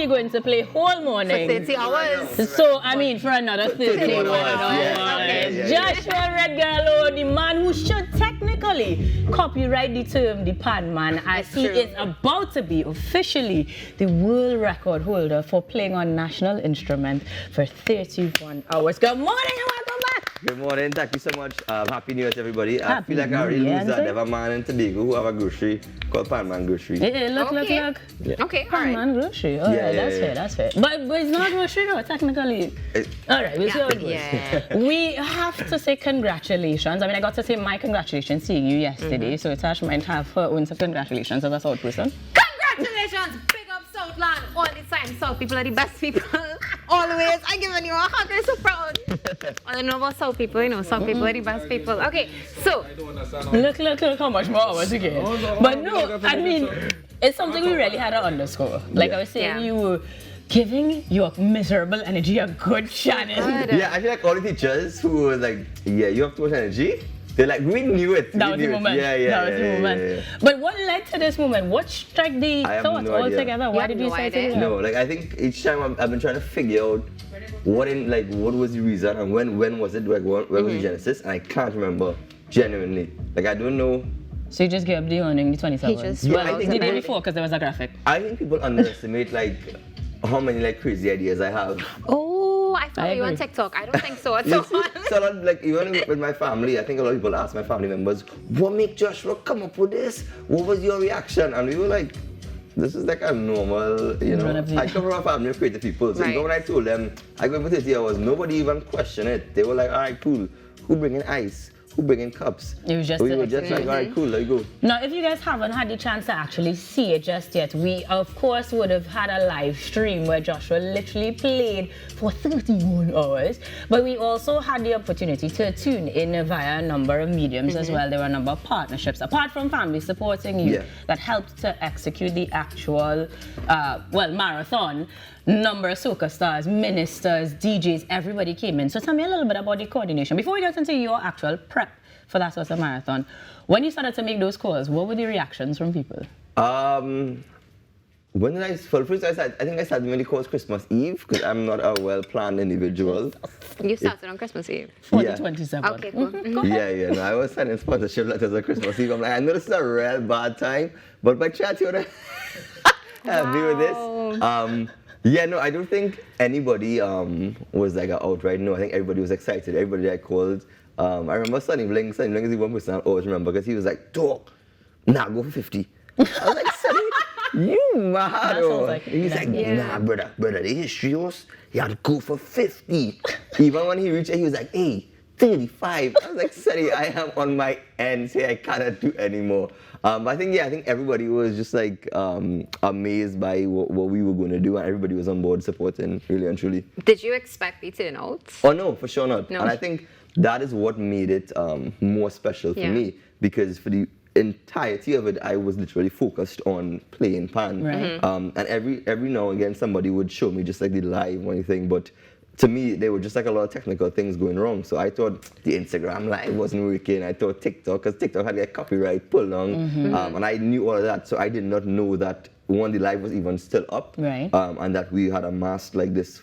Going to play whole morning. For 30 hours. So, I mean, for another 31 hours. Joshua Regrello, the man who should technically copyright the term the pan man, as he is about to be officially the world record holder for playing on national instrument for 31 hours. Good morning and welcome back. Good morning, thank you so much. Happy New Year to everybody. I feel like I already lose that. There's a man in Tobago who have a grocery called Pan Man Grocery. Look. Yeah. Okay, all right. Pan Man Grocery. Oh, yeah, that's fair. But it's not grocery though, technically. All right, we'll see how it goes. We have to say congratulations. I mean, I got to say my congratulations seeing you yesterday, so Tash might have her own congratulations as a South person. Congratulations! Big up Southland all the time. South people are the best people. Always. I'm giving you a hug. I'm so proud. I don't know about South people, you know. South people are the best people. Okay, so. Look how much more hours you get. But no, I mean, it's something we really had to underscore. Like I was saying, you were giving your miserable energy a good channel. Yeah, I feel like all the teachers who were like, yeah, you have too much energy. They're like, we knew it. That was the moment. That was the moment. But what led to this moment? What struck the thought all together? Why did you say to No, like I think each time I've been trying to figure out what was the reason and when was it? Like when was the genesis? And I can't remember genuinely. Like I don't know. So you just gave up the earning the 27. Well, the day before because there was a graphic. I think people underestimate like how many like crazy ideas I have. Oh, I follow you on TikTok. I don't think so at all. So like even with my family, I think a lot of people ask my family members, what made Joshua come up with this? What was your reaction? And we were like, this is like a normal, you know, I come from a family of creative people. So even when I told them, I go for 30 hours, nobody even questioned it. They were like, all right, cool. Who bringing ice? Who bringing cups? It was just we were just like, all right, cool, let you go. Now, if you guys haven't had the chance to actually see it just yet, we of course would have had a live stream where Joshua literally played for 31 hours. But we also had the opportunity to tune in via a number of mediums as well. There were a number of partnerships, apart from family supporting you, that helped to execute the actual, marathon. Number of soca stars, ministers, DJs, everybody came in. So tell me a little bit about the coordination. Before we get into your actual prep for that sort of marathon, when you started to make those calls, what were the reactions from people? When did I, first I think I started making calls Christmas Eve, because I'm not a well-planned individual. You started on Christmas Eve? For the 27th. Okay, cool. No, I was sending sponsorship letters on Christmas Eve. I'm like, I know this is a real bad time, but by chance you want to help me with this? No, I don't think anybody was like outright no. I think everybody was excited. Everybody that I called. I remember Sunny Bling is the one person I always remember because he was like, dog, nah, go for 50. I was like, Sunny, You mad? sounds like- He's like, Yeah. nah, brother, the history was, you had to go for 50. Even when he reached it, he was like, hey, 35. I was like, sorry, I am on my end. Say I cannot do anymore. I think everybody was just like amazed by what we were going to do, and everybody was on board supporting, really and truly. Did you expect the turnouts? Oh no, for sure not. No. And I think that is what made it more special for Yeah. me, because for the entirety of it, I was literally focused on playing pan. Right. And every now and again, somebody would show me just like the live or anything, but to me, there were just like a lot of technical things going wrong. So I thought the Instagram live wasn't working. I thought TikTok, because TikTok had like copyright pulled on, and I knew all of that. So I did not know that one, the live was even still up, Right. and that we had amassed like this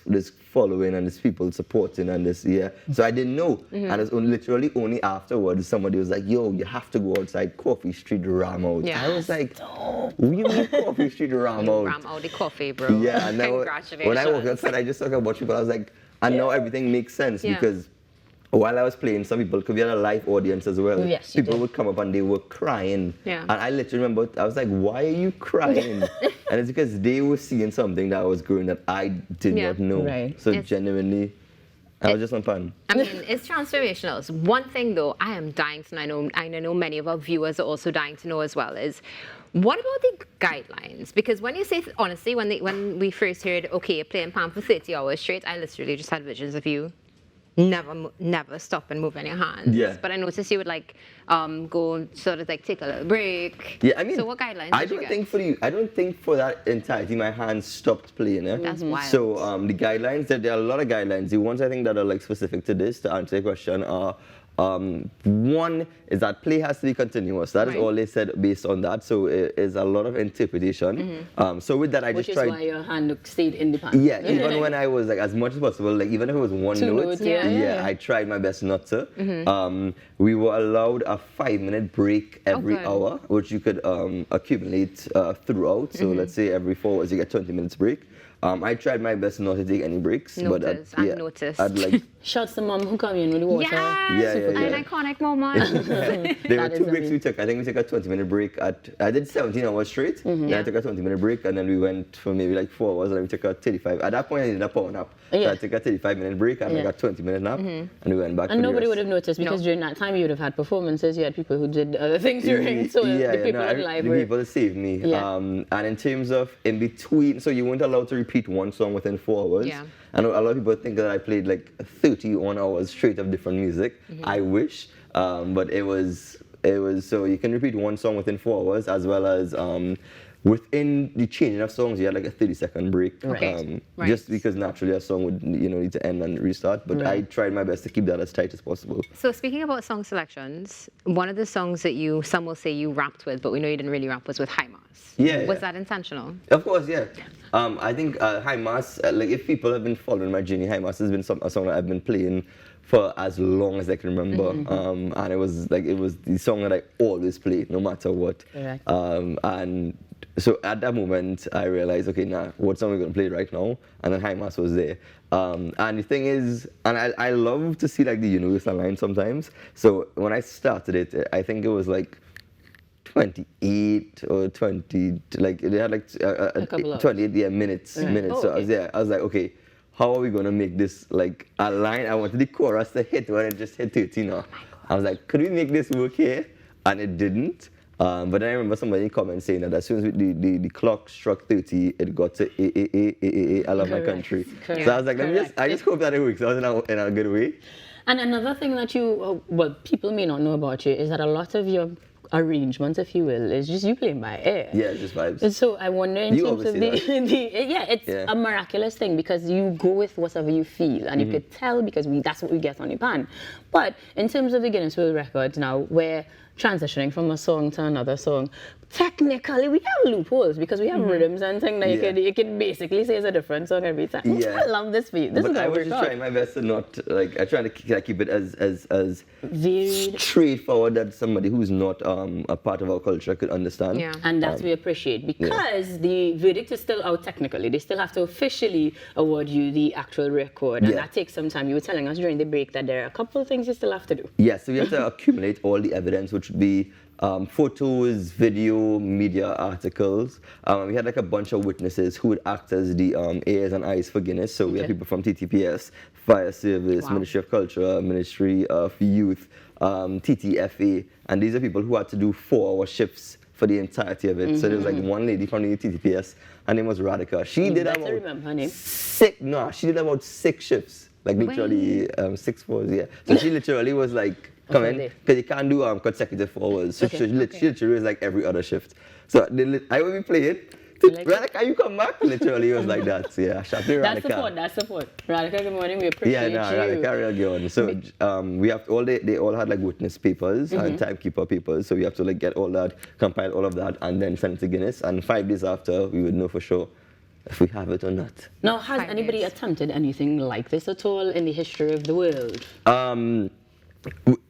following and this people supporting and this, yeah. So I didn't know, and it's literally only afterwards somebody was like, "Yo, you have to go outside Coffee Street ram out." Yeah. I was like, "What do you mean Coffee Street ram out?" Ram out the coffee, bro. Yeah, and then Congratulations. when I walked outside, I just talked about people. I was like, and now everything makes sense, Yeah. because while I was playing, some people, because we had a live audience as well, Yes, you people did. would come up and they were crying. Yeah. And I literally remember, I was like, why are you crying? And it's because they were seeing something that was growing that I did Yeah. not know. Right. So It's- genuinely, I was just on fun. I mean, it's transformational. So one thing though, I am dying to know, and I know many of our viewers are also dying to know as well, is what about the guidelines? Because when you say, honestly, when we first heard, okay, you're playing pan for 30 hours straight, I literally just had visions of you never stop and moving your hands. Yeah. But I noticed you would like go sort of like take a little break. Yeah, I mean, so what guidelines I did you don't get? think I don't think for that entirety my hands stopped playing. That's wild. So the guidelines, there are a lot of guidelines. The ones I think that are like specific to this, to answer your question, are one is that play has to be continuous. That is Right. all they said based on that. So it is a lot of interpretation. So with that, I Which just is tried. why your hand stayed in the pan. Yeah, even when I was like as much as possible, like even if it was one Two note, notes, yeah. I tried my best not to. We were allowed a 5-minute break every good. hour, which you could accumulate throughout. So let's say every 4 hours you get 20 minutes break. I tried my best not to take any breaks, but Noticed. I'd like Shots the mom who come in with the water. Yes, Yeah. an iconic moment. there were That 2 is breaks we took. I think we took a 20-minute break I did 17 hours straight. Then I took a 20-minute break, and then we went for maybe like 4 hours, and then we took a 35. At that point, I needed a power nap. So Yeah. I took a 35-minute break, and I got a 20-minute nap, and we went back. And for the nobody rest. would have noticed because No. during that time you would have had performances, you had people who did other things during, so the people at live the were... people saved me. Yeah. And in terms of in between, so you weren't allowed to repeat one song within 4 hours. Yeah. I know a lot of people think that I played like 31 hours straight of different music. I wish, but it was so you can repeat one song within 4 hours, as well as within the changing of songs you had like a 30-second break. Okay. Right. Just because naturally a song would need to end and restart. But I Right. tried my best to keep that as tight as possible. So speaking about song selections, one of the songs that some will say you rapped with, but we know you didn't really rap, was with High Mass. Yeah, Was yeah. that intentional? Of course, yeah. I think High Mass, like if people have been following my journey, High Mass has been a song that I've been playing for as long as I can remember. And it was the song that I always play, no matter what. Correct. And so at that moment, I realized, okay, what song are we going to play right now? And then High Mass was there. And the thing is, and I love to see like the universal line sometimes. So when I started it, I think it was like 28 or 20, like they had like A couple of 28 minutes. Right. Oh, So okay. I was like, okay, how are we gonna make this like a line? I wanted the chorus to hit when it just hit 30 now. I was like, could we make this work here? And it didn't. But then I remember somebody in the comments saying that as soon as the clock struck 30, it got to I love my Correct. country. Correct. So I was like, Correct. I just hope that it works out in a good way. And another thing that people may not know about you is that a lot of your arrangements, if you will, is just you playing by ear. Yeah, just vibes. And so I wonder in You terms of always say it's Yeah. a miraculous thing because you go with whatever you feel and Mm-hmm. you could tell because that's what we get on your pan. But in terms of the Guinness World Record now, we're transitioning from a song to another song. Technically, we have loopholes because we have rhythms and things that Yeah. you can basically say it's a different song every time. Yeah. I love this beat. This But is I how was we just trying my best to not I try to keep it as varied. straightforward that somebody who's not a part of our culture could understand. Yeah. And that we appreciate because the verdict is still out technically. They still have to officially award you the actual record. And Yeah. that takes some time. You were telling us during the break that there are a couple of things you still have to do. Yeah, so we have to accumulate all the evidence, which would be photos, video, media articles. We had like a bunch of witnesses who would act as the ears and eyes for Guinness. So we had people from TTPS, Fire Service, Ministry of Culture, Ministry of Youth, TTFA, and these are people who had to do 4-hour shifts for the entirety of it. So there was like one lady from the TTPS, her name was Radhika. She did about she did about 6 shifts, like literally 6 floors, So she literally was like, come in, because you can't do consecutive 4 hours. So she literally was like every other shift. So I would be playing. Radhika, you come back? Literally, it was like that. So, yeah, shout out to Radhika. That's support. Radhika, good morning. We appreciate you. Radhika, real good. So we have they all had like witness papers and timekeeper papers. So we have to like get all that, compile all of that, and then send it to Guinness. And 5 days after, we would know for sure if we have it or not. Now, has anybody attempted anything like this at all in the history of the world?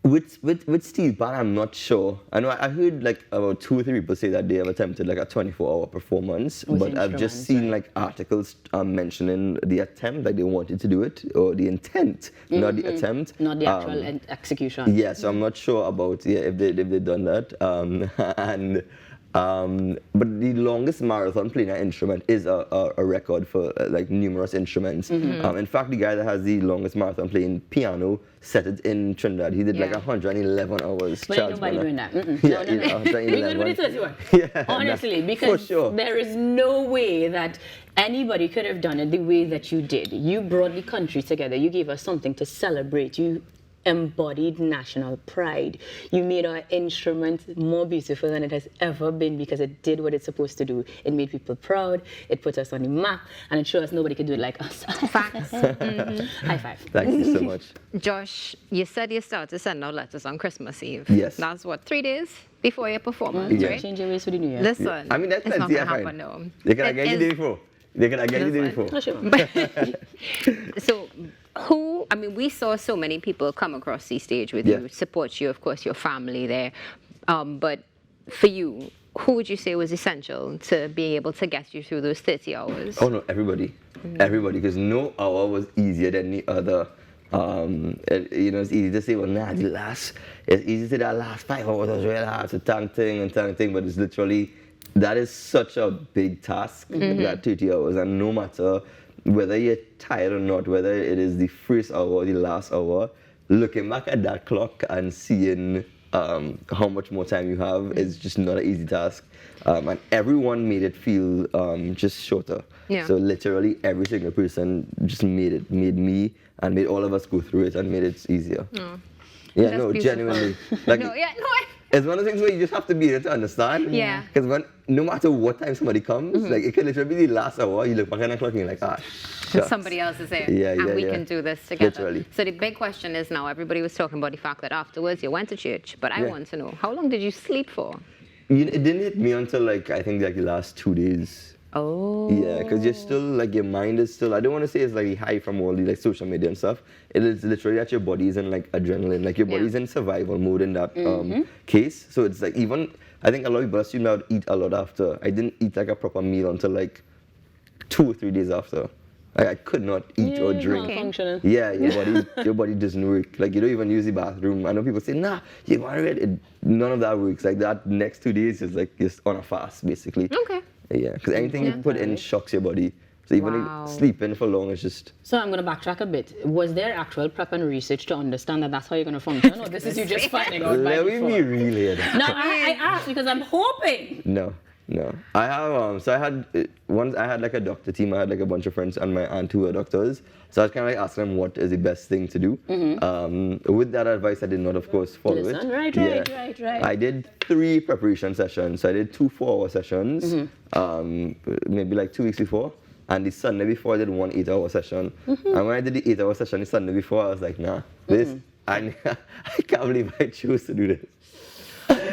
With steel pan, I'm not sure. I know I heard like about 2 or 3 people say that they have attempted like a 24-hour performance, but I've just seen like articles mentioning the attempt, like they wanted to do it, or the intent, not the attempt, not the actual execution. Yeah, so I'm not sure about if they've done that, but the longest marathon playing an instrument is a record for like numerous instruments. In fact, the guy that has the longest marathon playing piano set it in Trinidad. He did like 111 hours. But ain't nobody doing that. No. We're going to do 31. Honestly, because there is no way that anybody could have done it the way that you did. You brought the country together. You gave us something to celebrate. You embodied national pride. You made our instrument more beautiful than it has ever been because it did what it's supposed to do. It made people proud, it put us on the map, and it showed us nobody could do it like us. Facts. High five. Thank you so much. Josh, you said you started to send out letters on Christmas Eve. Yes. That's what, 3 days before your performance, right? Change your ways for the New Year. Listen, I mean, that's it's not plenty, going to happen, no. They can get you the day before. They can get you the day before. So, we saw so many people come across the stage with you, support you, of course, your family there. But for you, who would you say was essential to being able to get you through those 30 hours? Oh, no, everybody. Everybody, because no hour was easier than the other. It's easy to say, well, it's easy to say that last 5 hours was really hard to tank thing, but it's literally, that is such a big task, that 30 hours, and no matter whether you're tired or not, whether it is the first hour or the last hour, looking back at that clock and seeing how much more time you have is just not an easy task. And everyone made it feel just shorter. Yeah. So literally every single person just made me and made all of us go through it and made it easier. Oh. Yeah, That's no, beautiful. genuinely. Like, it's one of the things where you just have to be able to understand. Yeah. Because no matter what time somebody comes, like it could literally be the last hour, you look back at the clock and you're like, shucks. Somebody else is there. And we can do this together. Literally. So the big question is now, everybody was talking about the fact that afterwards you went to church, but I want to know, how long did you sleep for? It didn't hit me until I think the last 2 days. Oh. Yeah, because you're still, your mind is still, I don't want to say it's high from all the social media and stuff. It is literally that your body's in adrenaline, your body's in survival mode in that case. So it's even, I think a lot of people assume I would eat a lot after. I didn't eat a proper meal until 2 or 3 days after. I could not eat or drink. Yeah, your body doesn't work. You don't even use the bathroom. I know people say, nah, you want to read. None of that works. That next 2 days is just on a fast, basically. Okay. Yeah, because anything you put in shocks your body. So even sleeping for long is just... So I'm going to backtrack a bit. Was there actual prep and research to understand that that's how you're going to function? Or this is you just finding out by default? Let me be real here. No, I asked because I'm hoping. No. I have, so I had a doctor team. I had a bunch of friends and my aunt who were doctors. So I was kind of asking them what is the best thing to do. With that advice, I did not, of course, follow it. Right. I did 3 preparation sessions. So I did 2 4-hour sessions, maybe 2 weeks before. And the Sunday before, I did 1 8-hour session. And when I did the 8-hour session the Sunday before, I was like, nah, I can't believe I chose to do this.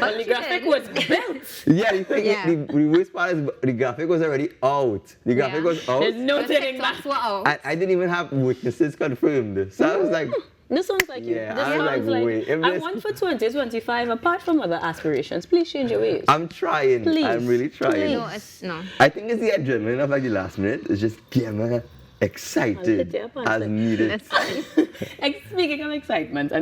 But the graphic was built. Yeah, the worst part is the graphic was already out. The graphic was out. There's no taking back. I didn't even have witnesses confirmed. So I was like... This sounds like you. Yeah, this I was sounds wait. I want for 2025, apart from other aspirations, please change your ways. I'm trying. Please. I'm really trying. No. I think it's the adrenaline of the last minute. It's just getting excited as needed. Speaking of excitement,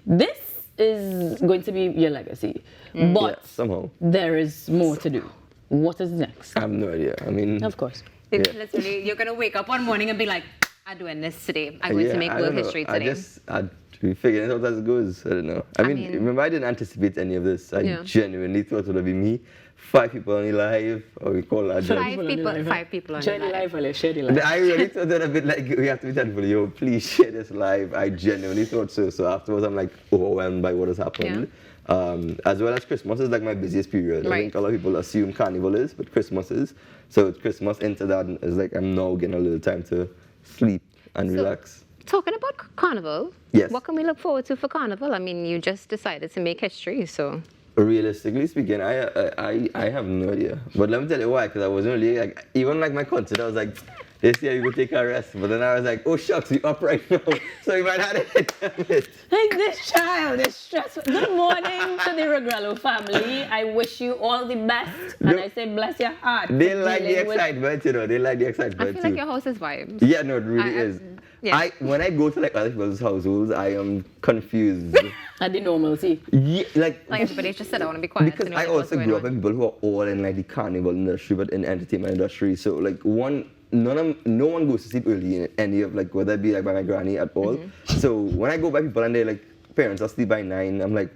this is going to be your legacy. But somehow. there is more to do. What is next? I have no idea. I mean, Of course. Literally, you're gonna wake up one morning and be like, I'm doing this today. I'm going to make I world don't know. history today. We figuring it out as it goes. I don't know. I mean, remember, I didn't anticipate any of this. I genuinely thought it would be me. 5 people only live, or we call that. 5 people on Share the live, or share the live. I really thought that a bit like, we have to be thankful. Yo, please share this live. I genuinely thought so. So afterwards, I'm like overwhelmed by what has happened. As well as Christmas is like my busiest period. I think a lot of people assume Carnival is, but Christmas is. So Christmas into that is like I'm now getting a little time to sleep and relax. Talking about Carnival, yes. What can we look forward to for Carnival? I mean, you just decided to make history, so. Realistically speaking, I have no idea. But let me tell you why, because I wasn't really like, even like my concert, I was like, this year you go take a rest. But then I was like, oh shucks, we up right now. So you might have to hit. Like this child is stressful. Good morning to the Regrello family. I wish you all the best. And I say bless your heart. They like the excitement, you know. They like the excitement I feel like your house is vibes. Yeah, no, it really is. Yeah. When I go to like other people's households, I am confused. At the normalcy. Yeah, like everybody just sit down and be quiet. Because I also grew up with people who are all in like the carnival industry, but in the entertainment industry. So like no one goes to sleep early in any of like whether it be like by my granny at all. So when I go by people and they're like parents are asleep by 9, I'm like,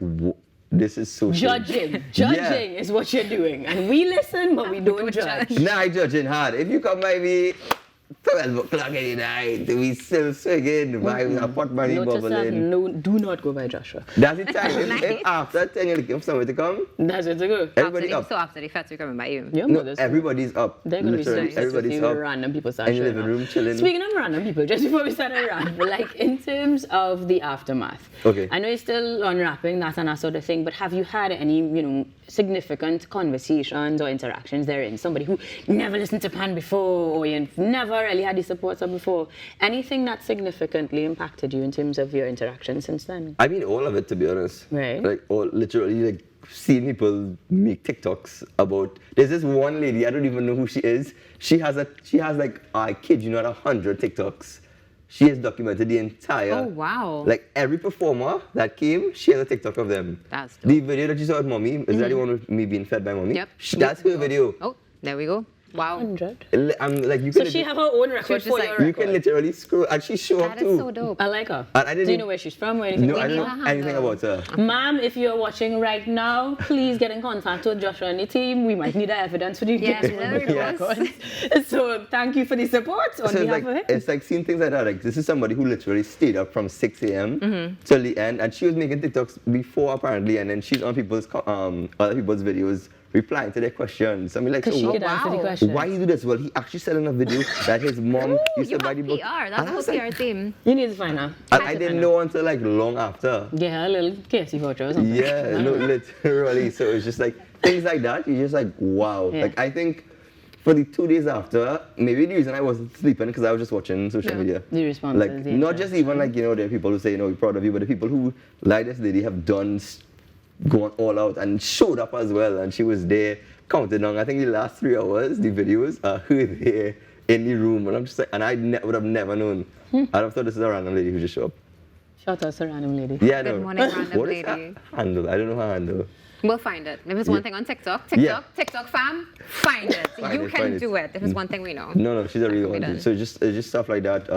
this is so judging. Judging is what you're doing, and we listen, but we don't judge. Nah, I judging hard. If you come by me 12 o'clock in the night, we still swinging, vibes, a pot money bubbling. No, do not go by Joshua. That's the time. If after 10 you're looking for somewhere to come, that's it to go. Everybody up. So after the fats, we're coming by you. No, everybody's up. They're going to be literally, everybody's up. Random people start in the living room chilling. Speaking of random people, just before we start around, like in terms of the aftermath, okay. I know you're still unwrapping that and that sort of thing, but have you had any, significant conversations or interactions therein? Somebody who never listened to Pan before, or you never really had the support before. Anything that significantly impacted you in terms of your interaction since then? I mean, all of it, to be honest. Right. Like, literally, like, seeing people make TikToks about. There's this one lady, I don't even know who she is. She has like, I kid you not, 100 TikToks. She has documented the entire. Oh, wow. Like, every performer that came, she has a TikTok of them. That's dope. The video that you saw with Mommy, is that the one with me being fed by Mommy? Yep. That's her video. Oh, there we go. Wow. 100. I'm like, you So can she have her own record for your record. You can literally scroll, and she show up That too. is so dope. I like her. And I didn't Do you know where she's from or anything? No, I don't know anything about her. Ma'am, if you're watching right now, please get in contact with Joshua and the team. We might need evidence for the Guinness World Record. So thank you for the support on behalf of him. It's like seeing things like that. Like, this is somebody who literally stayed up from 6 a.m. till the end, and she was making TikToks before apparently, and then she's on people's other people's videos replying to their questions. I mean, like, Because she could answer the question. why you do this? Well, he actually said in a video that his mom used to buy the book. PR. That's the PR team. You need to find her. And I didn't know until like long after. Get her a little KFC voucher or something. Yeah, no, literally. So it's just like things like that. You're just like, wow. Yeah. Like, I think for the 2 days after, maybe the reason I wasn't sleeping because I was just watching social media. The responses. Like, not just even like, there are people who say, we're proud of you, but the people who, like this lady, have gone all out and showed up as well. And she was there counting down. I think the last 3 hours, the videos are her there in the room. And I'm just like, and I would have never known. I'd have thought this is a random lady who just showed up. Shout out to random lady. Yeah, Good no. morning, random What is lady. her handle? I don't know her handle. We'll find it. If it's one thing on TikTok, TikTok fam, find it. You can do it. If it's one thing we know. No, she's a real one. So it's just stuff like that.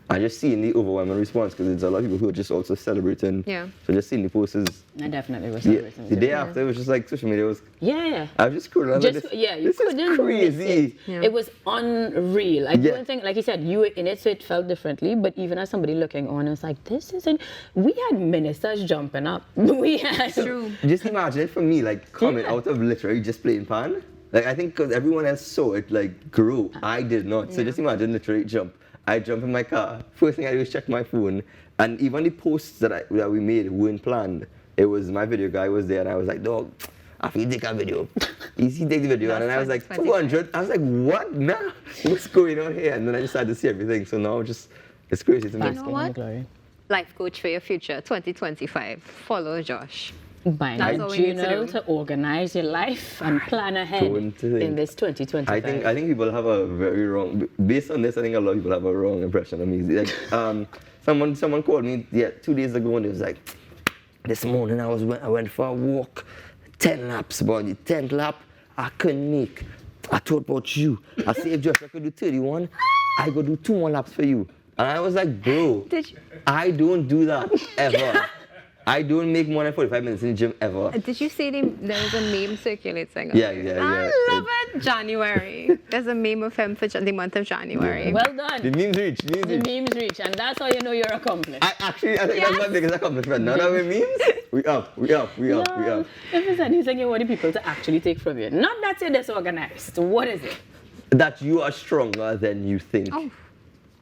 I just seen the overwhelming response because there's a lot of people who are just also celebrating. Yeah. So just seeing the posts. I definitely was celebrating. The day after, it was just like social media was. Yeah. I was just scrolling. I was like, this is crazy. It was unreal. I don't think, like you said, you were in it, so it felt differently. But even as somebody looking on, it's like, this isn't. We had ministers jumping up. We had. True. Just imagine it for me, like coming out of literally just playing Pan. Like, I think because everyone else saw it like grow, I did not. So just imagine literally jump. I jump in my car. First thing I do is check my phone, and even the posts that we made weren't planned. It was my video guy was there, and I was like, dog, after you take a video, he take the video, and then I was like 200. I was like, what? Nah, what's going on here? And then I just started to see everything. So now it's crazy to me. You know what? Life coach for your future, 2025. Follow Josh. Buying a journal to organize your life and plan ahead in this 2025. I think people have a very wrong, based on this, I think a lot of people have a wrong impression of me. Like, someone called me 2 days ago and it was like, this morning I went for a walk, 10 laps, but on the 10th lap, I couldn't make. I thought about you. I said, if Joshua could do 31, I could do 2 more laps for you. And I was like, bro, I don't do that ever. I don't make more than 45 minutes in the gym ever. Did you see there was a meme circulating? Yeah. I love it. January. There's a meme of him for the month of January. Well done. The memes reach. The memes reach, and that's how you know you're accomplished. I think that's my biggest accomplishment. Now that we're memes, we up. If there's anything you want the people to actually take from you, not that you're disorganized, what is it? That you are stronger than you think. Oh.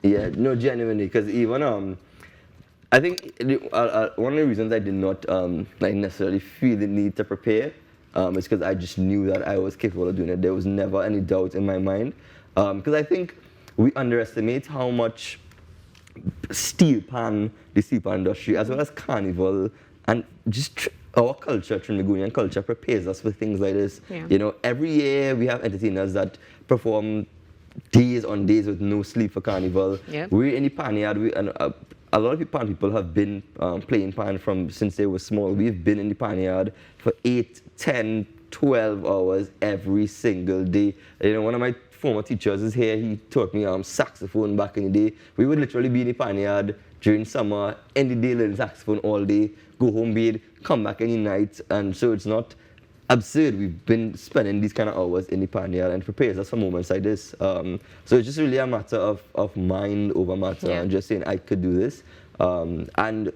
Yeah, no, genuinely, because even I think one of the reasons I did not necessarily feel the need to prepare is because I just knew that I was capable of doing it. There was never any doubt in my mind, because I think we underestimate how much the steel pan industry, as well as carnival, and just our culture, Trinbagonian culture, prepares us for things like this. Yeah. You know, every year we have entertainers that perform days on days with no sleep for carnival. Yeah. We're in the pan yard, and a lot of pan people have been playing pan from since they were small. We've been in the pan yard for 8, 10, 12 hours every single day. You know, one of my former teachers is here. He taught me saxophone back in the day. We would literally be in the pan yard during summer, any day learning saxophone all day, go home, bathe, come back any night. And so it's not absurd. We've been spending these kind of hours in the pan yard, and it prepares us for moments like this. So it's just really a matter of mind over matter, and just saying I could do this. And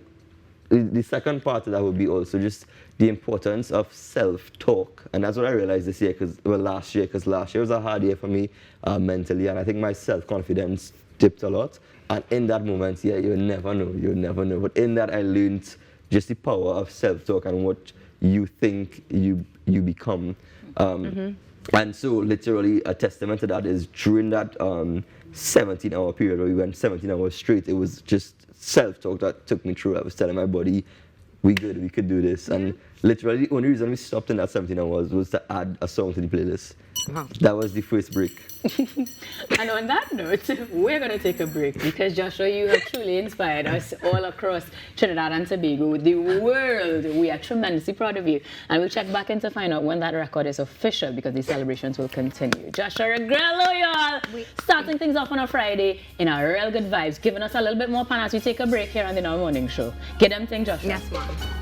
the second part of that would be also just the importance of self-talk. And that's what I realized this year, last year was a hard year for me mentally, and I think my self-confidence dipped a lot. And in that moment, you'll never know. But in that, I learned just the power of self-talk and what you think you become. And so literally a testament to that is during that 17-hour period where we went 17 hours straight, it was just self-talk that took me through. I was telling my body, we could do this. And literally the only reason we stopped in that 17 hours was to add a song to the playlist. Wow. That was the first break. And on that note, we're going to take a break because Joshua, you have truly inspired us all across Trinidad and Tobago, the world. We are tremendously proud of you. And we'll check back in to find out when that record is official because the celebrations will continue. Joshua Regrello, y'all, starting things off on a Friday in our real good vibes, giving us a little bit more pan as we take a break here on the Now Morning Show. Get them thing, Joshua. Yes, ma'am.